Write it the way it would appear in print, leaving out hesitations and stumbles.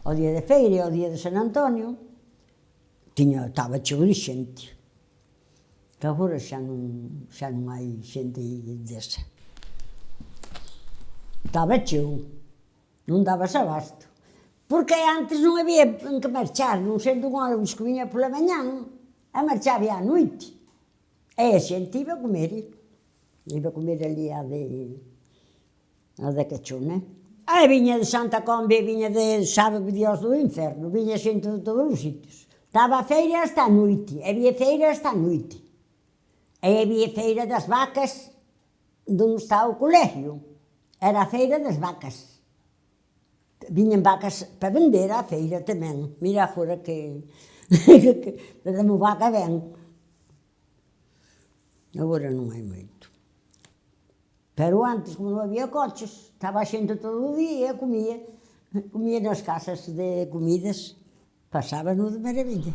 ao día de feira e ao día de San Antonio, estaba cheo de xente. Que agora xa non hai xente desa. Estaba cheo, non dabas abasto. Porque antes non había en que marchar, non sendo un ónibus que viña pola mañán, a marchaba á noite. E a xente iba a comer ali a de Cachona. E viña de Santa Combe, viña de Sabe Dios do Inferno, viña xente de todos os sitios. Estaba a feira hasta a noite, había feira hasta a noite. E había feira das vacas, onde está o colegio. Era a feira das vacas. Viñan vacas para vender á feira tamén. Mira agora que damos vaca ben. Agora non hai moito. Pero antes, como non había coches, estaba a xente todo o día, comía nas casas de comidas, pasábano de maravilla.